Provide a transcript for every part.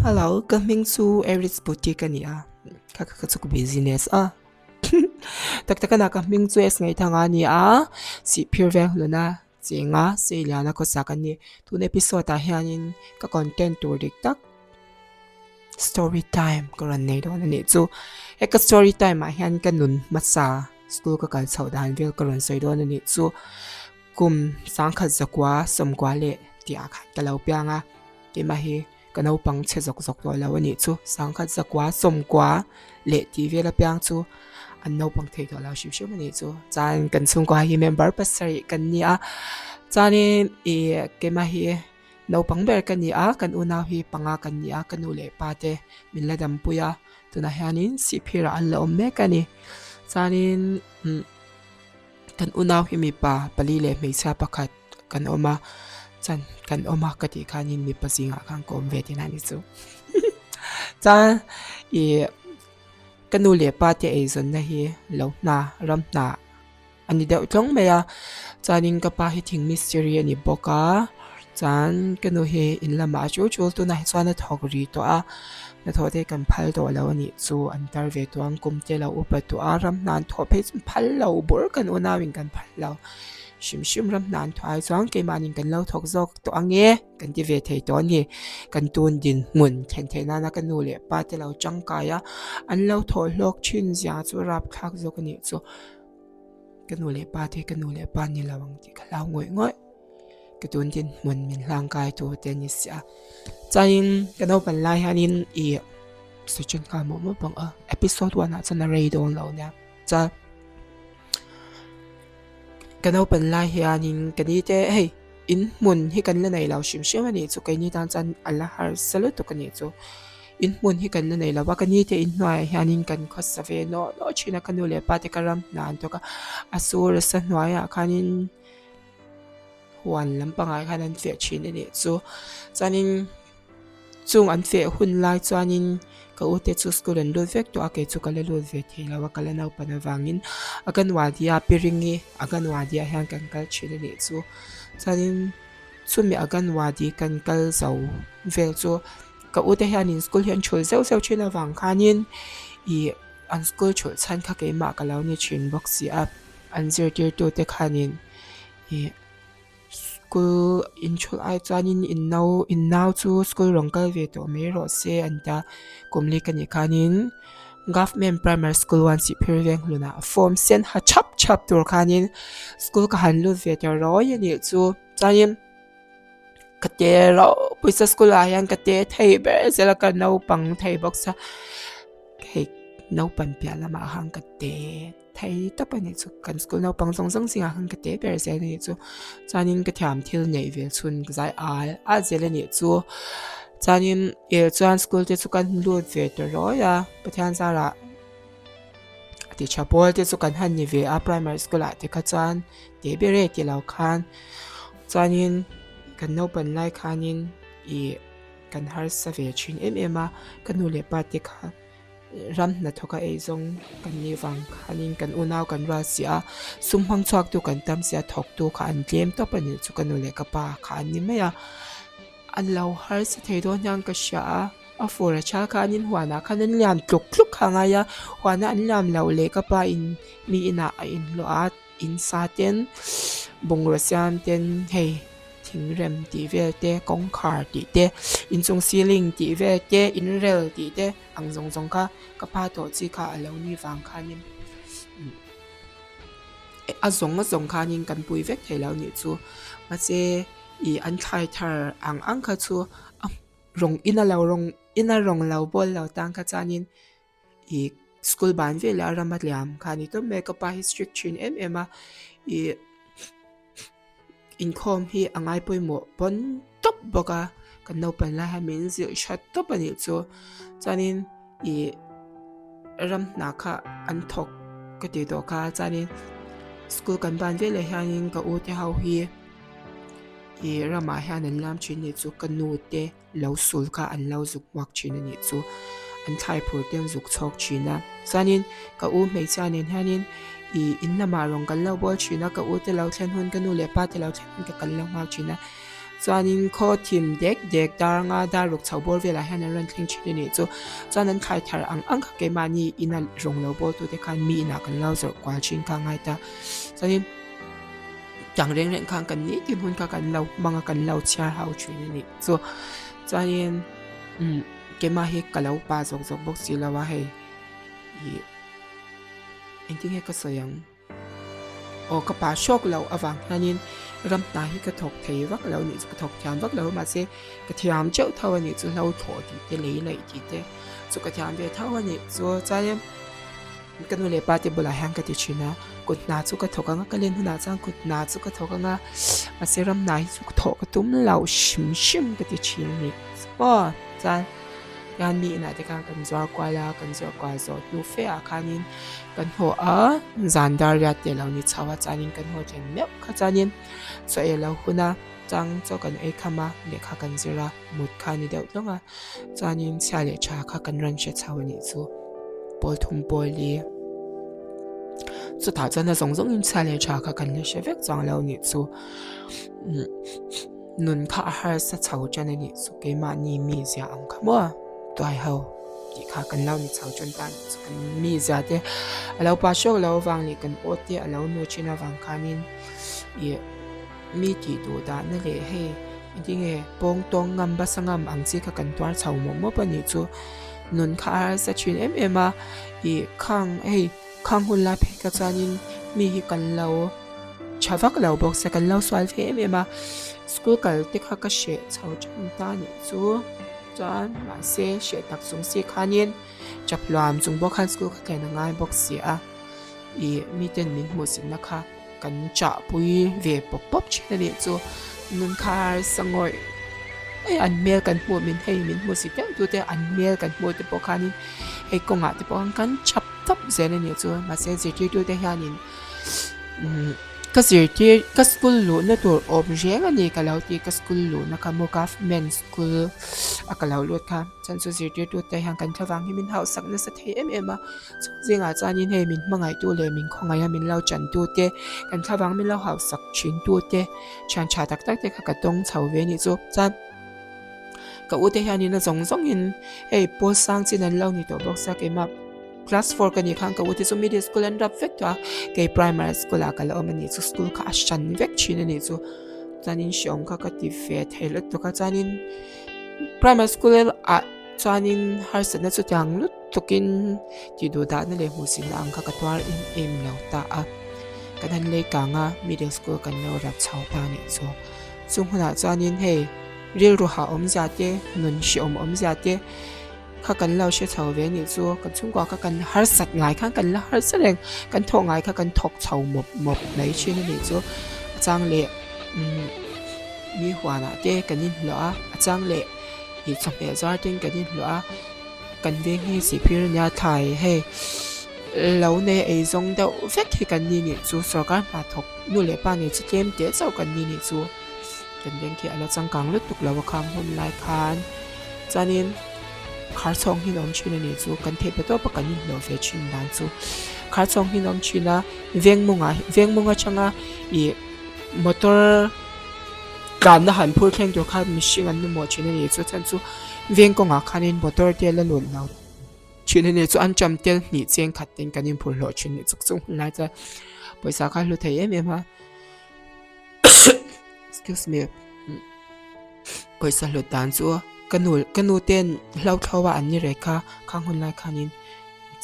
Hello, coming to Every's Boutique niya. Kakakasuk business Taktakan na coming to es ngay tanga niya. Si Pure Veng Luna. Si nga, si Iliana ko sa kanya. Tun episode hiyanin ka content to diktak. Story time karan nay doon na nito. Eka story time hiyan ka nun masa. School ka kalsaw dahan vel karan sa doon na nito. Kum sangkat zakwa samkwa le tiakan kalaw piya nga. Kimahi kanau pang che zok zok to lawa ni chu sangkhat zakwa somkwa le ti ve la pyang chu an nau pang thei to la shiu shiu ni chu chan kan chung kwa hi member pasari kan ni a chani ke ma hi nau pang ber kan ni a kan una hi panga kan ni a kan u le pa te min la dam puya tuna hianin si phira an la om me kan ni chanin kan una hi mi pa pali le mei cha pakhat kan oma chan kan oma kati khanin mi pasinga khang kom ve tin ani chu cha kanu le pa te e zon na hi lo na ram na ani deuh tlong me ya chanin ka pa hi thing mystery ani boka chan kanu hi in lama chu chu tu na hi chana thok ri to a na tho te kan phal to lo ani chu an tar ve to ang kum te lo upa to aram nan tho pe phal lo bur kan una wing kan phal lo shim ram nan thai chuang ke manin kan lo thok zok to ange kan ti ve thei to ni kan tun din mun then na na kan nu le pa te lo chang ka ya an lo tho lok chin zia chu rap khak zok ni chu kan nu le pa ni lawang ti khala ngoi ngoi ka tun din mun min hlang kai tu te ni sia chain kan no pan lai hanin su chen ka mo mo pang episode 1 na chana rei don lo nya cha kan open lai hianin kanite hey in mun hi kan la nei lo shim shim ani chu kai ni tan chan Allah har salut to kan ni chu in mun hi kan la nei lo wa kan ni te in noi hianin kan khos sa ve no china kan le pa te karam nan to ka asur sa noi a khanin huan lam pangai khanan fe chin ni chu chanin chung an fe hun lai chuanin ka ute chu school an lu vek to ake chu kala lu ve thei lawa kala nau pana wangin akan wadia piringi akan wadia hang kan kal chile ni chu chanin chumi akan wadi kan kal zau vel chu ka ute hianin school hian chul zeu zeu china wang khanin an school chul chan kha ke ma kalau ni chin box si up an zir tir tu te khanin school in chul ai chuanin in now chu school rongkal ve to me ro se anta komli kan khanin government primary school 1 si phirveng luna form sen ha chap tur khanin school ka han lu ve to ro yani chu chanin kate ro puisa school a yan kate thei be zela ka no pang thei box sa hei no pan pya lama hang kate thei ta pani chu kan school no pang song song singa hang kate ber se ni chu chanin ka thiam thil nei ve chun zai a zela ni chu chanin chuan school te chu kan lu ve to ro ya pathian sara ti chapol te chu kan han ni ve a primary school a te kha chuan te bere ti lau khan chanin kan no pan lai khanin kan har sa ve chin a kan nu le pa te kha ram na thoka e zong kan ni wang khanin kan unaw kan ra sia sumhang chak tu kan tam sia thok tu kha an tlem to pani chu kan nu le ka pa kha ni me ya an lau har sa thei do nyang ka sha a fora cha khanin huana khanin liam tluk tluk khanga ya huana an lam lau le ka pa in mi ina a in lo a in sa ten bongra siam ten hey thing rem ti ve te kong khar ti te in chung ceiling ti ve te in rel ti te ang zong zong ka pa to chi kha alo ni wang khanin a zong khanin kan pui vek thei lo ni chu ma che an thai thar ang kha chu rong ina rong lau bol lau tang kha chanin school ban ve la ramat liam khani to make up a strict chin a income hi angai poimo pon top boka kan no pan la ha min zil shat to pani chu chanin ram na kha an thok ka ti do kha chanin school kan ban ve le hianin ka u te hau hi rama hian an lam chin ni chu kan nu te lo sul kha an lo zuk wak chin ni chu an thai phur ten zuk chok china chanin ka u mei chanin hianin in lama rong kan lo bol china ka u te lo thlen hun kan nu le pa te lo thlen ka kan lo ma china chuanin khaw thim dek dar nga dar ruk chhawbor vela hian an ron thleng thin ni chu chuan an khai thar ang kha ke mani ina rong lo bol tu te khan mi ina kan lo zor kwal thin ka ngai ta chuanin chẳng reng khang kan ni tim hun kha kan lo manga kan lo char hau thin ni chu chuanin ke ma he kalau pa zok bok si lawa he i ending he ka sayang o ka pa shok lo awang hanin ram ta hi ka thok thei vak lo ni ka thok thiam vak lo ma se ka thiam cheu thaw ni chu lo tho ti te lei ti te chu ka thiam ve thaw ni chu chuanin kan le pa te bula hang ka ti china kut na chu ka thoka nga ka len huna chang kut na chu ka thoka nga ma se ram nai chu ka thok ka tum lau shim ka ti chin ni o chan yan mi na te kan zwa kwala kan zwa kwa zo nu fe a khanin kan ho a zandar ya te lo ni chawa chanin kan ho chen me kha chanin so e lo huna chang cho kan e khama le kha kan zira mut khani deuh longa chanin cha le cha kha kan ran she chawani chu bol thum bol li chu ta chana zong in cha le cha kha kan le she vek chang lo ni chu nun kha har sa chau chana ni chu ke ma ni mi zia ang khamo toy ho ti kha kan lau ni chau chon tan kan mi za te alo pa shok lo wang ni kan o te alo no china wang khanin ye mi ti do da na le he ding e pong tong ngam ba sangam ang chi kha kan twar chau mo pa ni chu nun kha sa chin em a i khang hun la phe ka chanin mi hi kan lau chavak lau bok sa kan lau swal phe em a school kal te kha ka she chau chon ta ni chu chuan ma se she tak sung si khanin chaplam chung bok han school kha ken ngai bok si a i mi ten min mu sin na kha kan cha pui ve pop china ni chu nun kha sangoi an mel kan mu min hei min mu si te tu te an mel kan mu te pok khanin hei konga te pok kan chap tap zen ni chu ma se ji tu te hianin ka zirti ka school lu na tur om reng ani ka lau ti ka school lu na ka mo government school akalau lut kha chan chu zirti tu te hang kan thawang hi min hau sak na sa thei em a chu zinga chanin he min mangai tu le min khongai ha min lau chan tu te kan thawang min lau hau sak chin tu te chan cha tak te kha ka tong chau ve ni chu chan ka u te hianin na zong in hey pol sang chin an lau ni to bok sa ke ma class 4 kan khang ka uti chu middle school and rap vek ta ke primary school a kala omani chu school kha ashan vek chin ani chu chanin shom kha ka ti fe thelo to ka chanin primary school a chanin har sa na chu tyang lut tukin ti do da na le hu sin ang kha ka twar in em lo ta a kan le ka nga middle school kan lo rap chau ta ni chu chung huna chanin he ril ru ha om ja te nun shi om ja te kha kan lau she chau ve ni chu kan chung kwa kha kan har sat ngai khang kan la har sereng kan tho ngai kha kan thok chau mop nei chin ni chu chang le mi hwa na te kan in lo a chang le i cham e zar ting kan in lo a kan ve hi si phir nya thai he lo ne e zong da vek hi kan ni chu sarkar ma thok nu le pa ni chu tlem te chau kan ni chu kan veng ki ala chang kang lu tuk lawa khang hon lai khan chanin khar chong hi nom china ni chu kan the pe to pa kan in lo ve chin dan chu khar chong hi nom china veng munga changa i motor kan na han phur thleng to kha mishing an mo china ni chu chan chu veng ko nga khanin motor te la lon lau china ni chu an cham tel ni cheng khat ten kan in phur lo chin ni chuk chung lai cha paisa kha lu thei em ha excuse me paisa lu dan chu kanu ten hlau thawa an ni rekha khang hun lai khanin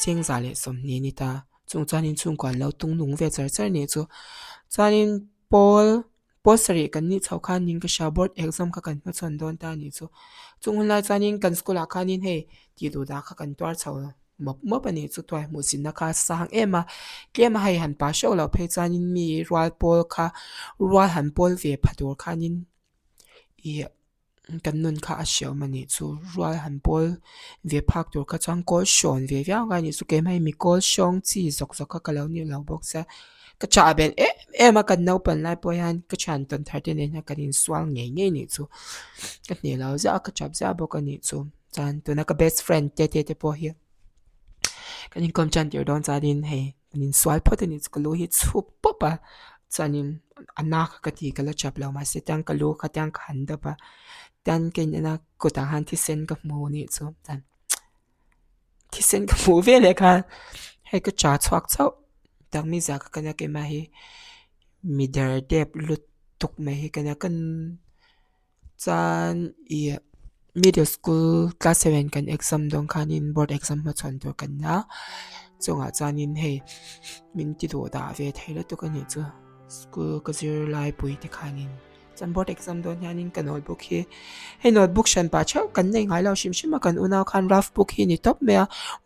cheng za le som ni ni ta chung chanin chung kwan lo tung nung ve char ni chu chanin pol sari kan ni chau khan ning ka sha board exam kha kan chon don ta ni chu chung hun lai chanin kan school a khanin he ti du da kha kan twar chau mop ani chu toy mu sin na kha sang ema kem hai han pa show lo phe chanin mi rual han pol ve phatur khanin i kan nun kha a sheo mani chu rual han pol ve phak tur kha chang kol shon ve vya nga ni chu ke mai mi kol shong chi zok ka kalo ni lo bok sa ka cha ben ma kan no pan lai po yan ka chan ton 30 ne na kan in swal nge ni chu ka ne lo za ka chap za bok ani chu chan tu na ka best friend te po hi kan in kom chan dir don za din he kan in swal pot ni chu lo hi chu popa chanin anak ka ti kala chap lo ma se tang kalu ka tang khan da ba tan ke na ko ta han thi sen ka mo ni chu tan thi sen ka mo ve le ka he ka cha chwak chau tang mi za ka na ke ma hi mi der dep lut tuk me hi ka na kan chan i middle school class 7 kan exam dong khanin board exam ma chon to kan na chunga chanin he min ti do da ve thaila to kan ni chu school ka zir lai pui te khanin chan board exam don hianin kan notebook hi he notebook shan pa chau kan nei ngai lo shim shim kan una khan rough book hi ni top me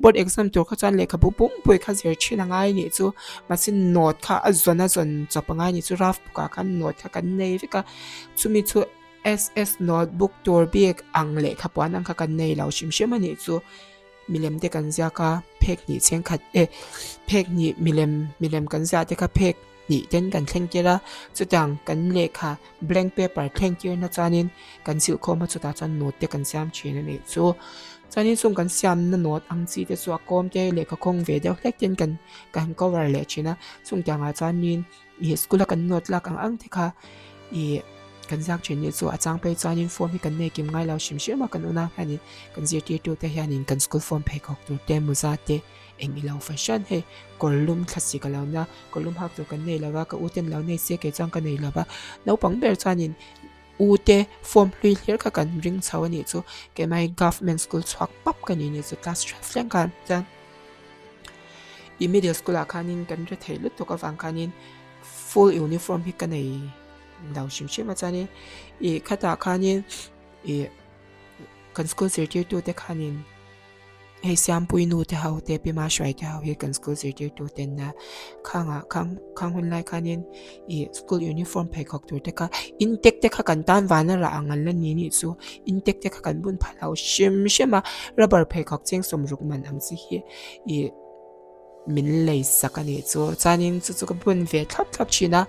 board exam to kha chan le kha bu pum pui kha zir china ngai ni chu masin note kha azona zon chapangai ni chu rough book ka khan note kha kan nei ve ka chumi chu SS notebook tour biak ang le kha pwan ang kha kan nei lo shim shim ani chu milem te kan zia ka phek ni cheng khat phek ni milem kan zia te kha phek ni ten kan thleng kira chutang kan le kha blank paper thleng kir na chanin kan sil khoma chuta chan note te kan siam thin ani chu chanin sum kan siam na note ang chi te chu akom te le kha khong ve deuh hlek ten kan cover le china chung tanga chanin i school kan note lak ang te kha i kan zak chen ni chu achang pe chanin form hi kan ne kim ngai lo shim shim ma kan una hanin kan zir ti tu te hianin kan school form pe khok tu te mu za te eng ilo fashion he kolum thasi ka lo na kolum hak tu kan nei lawa ka uten lo nei se ke chang kan nei lawa no pang ber chanin ute form hlui hlir kha kan ring chawani chu ke mai government school chhuak pap kan ni chu class 12 leng kan chan i middle school a khanin kan re theilu to ka wang khanin full uniform hi kan nei dau shim shim ma chani i khata khanin i kan school sirtir tu te khanin he siam pui nu te hau te pi ma shwai te hau hi kan school sirtir tu ten na khang hun lai khanin i school uniform phei khok tur te kha intek te kha kan tan wana ra angal la ni ni chu intek te kha kan bun phalau shim shima rubber phei khok cheng som ruk man ang chi hi i min lei sakani chu chanin chu ka bun ve thap china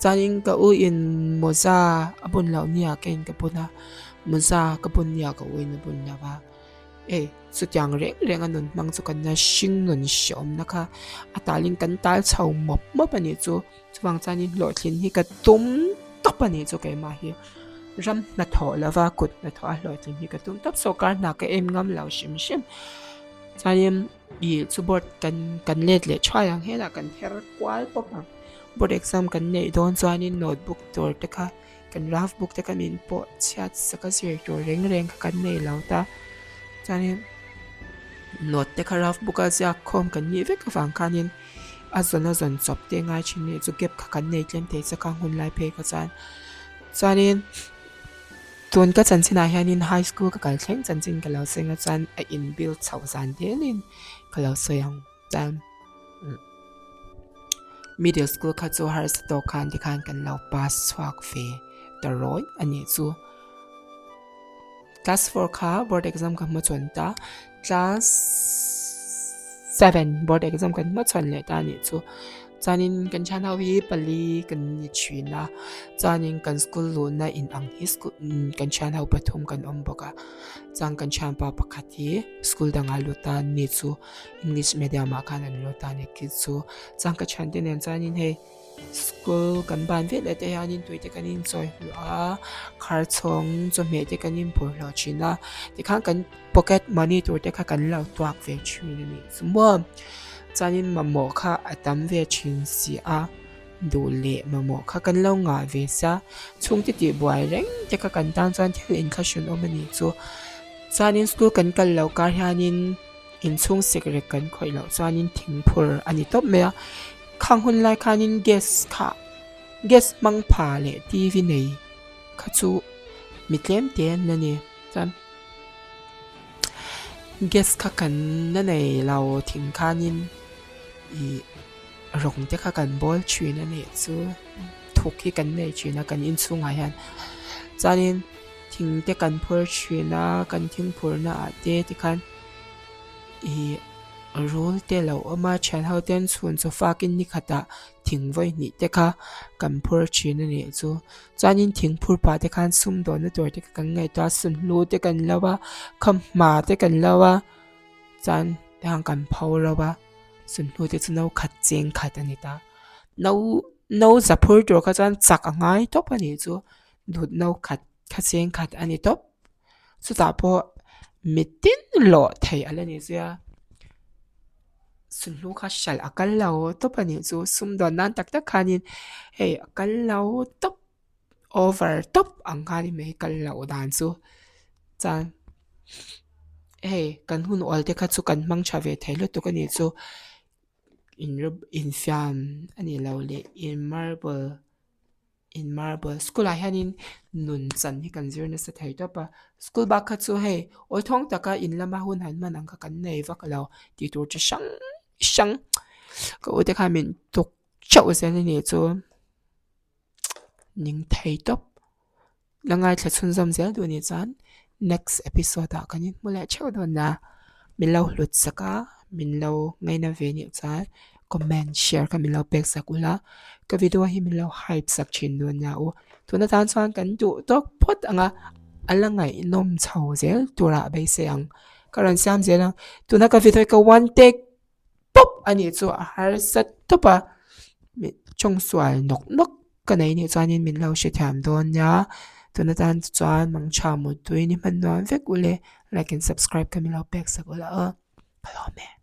chanin ka u in moza abun lau nia ken ka buna moza ka bun nia ka u in bun lawa chu tyang reng anun mang chu kan na shing nun shom na kha atalin kan tal chau mop ani chu chuwang chanin lo thlin hi ka tum top ani chu ke ma hi ram na tho lawa kut na tho lo thlin hi ka tum top so kar na ka em ngam lau shim chanin i chu board kan let le chhayang hela kan her kwal popang board exam kan nei don chanin notebook tor te kha kan rough book te kan min po chat saka sir to reng kan nei lauta chanin note te kha rough book a ja khom kan ni ve ka wang khanin azona zon chop te ngai chin ni chu gap kha kan nei tlem te cha kang hun lai phe ka chanin tun ka chan china hianin high school ka kal thleng chan chin ka lo senga chan a in build chau zan delin ka lo soyang chan middle school kha chu har sto khan ti khan kan lo pass chhuak fe ta roi ani chu class 4 kha board exam ka ma chon ta class 7 board exam kan ma chon le ta ni chu chanin kan chan ho hi pali kan ni china chanin kan school lo na in ang hi school kan chan ho pathum kan om boka chang kan chan pa pakhati school danga lo ta ni chu english medium a kan an lo ta ni ki chu chang ka chan den chanin he school kan ban ve le te hanin tuite kanin choi a khar chong cho me te kanin por lo china ti khan kan pocket money tur te kha kan lo tuak ve chin ni sumo chanin mamo kha atam ve chin si a du le mamo kha kan lo nga ve sa chung ti buai reng te kha kan tan chan thil in kha shun omani chu chanin school kan kal lo kar hianin in chung secret kan khoi lo chanin thingphur ani top me khang hun lai khanin gas mang pha le tv nei kha chu mitlem te na ni chan gas kha kan na nei lao thing khanin i rong te kha kan bol chin na ni chu thuk hi kan nei china kan in chunga hian chanin thing te kan phur china kan thing phur na ate ti khan i rule te lo ama chan ho ten chun chu fakin ni khata thing voi ni te kha kan phur chin ani chu chanin thing phur pa te khan sum do na tor te kan ngai ta sun lu te kan lawa kham ma te kan lawa chan hang kan phau lawa sun lu te chu no khat cheng khat ani ta no no zapur tur ka chuan chak angai top ani chu dut no khat khacheng khat ani top chu ta po mitin lo thei alani zia sun lu kha shal akal lo top ani chu sum don nan tak tak khanin hey akal lo top over top angari me kal lo dan chu chan hey kan hun ol te kha chu kan mang chave thailo tu kan ni chu in fiam ani lo le in marble school a hianin nun chan hi kan zir na sa thei to pa school ba kha chu hey oi thong taka in lama hun han man ang ka kan nei va kalo ti tur cha shang shang ko ute kha min tuk chau se ni chu ning thei top langai thla chun zam zel du ni chan next episode a kanin mula chau don na min lo hlut saka min lo ngai na ve ni chan comment share ka min lo pek sakula ka video hi min lo hype sak chin don na o tuna tan chuan kan du tok phot anga alangai nom chho zel tura be se ang karan sam zel tuna ka video ka one take pop ani chu har sat topa mi chong swal nok nok ka nei ni chuanin min lo she tham don ya tuna tan chuan mang cha mu tuini man non vek ule like and subscribe ka min lo pek sakula hello me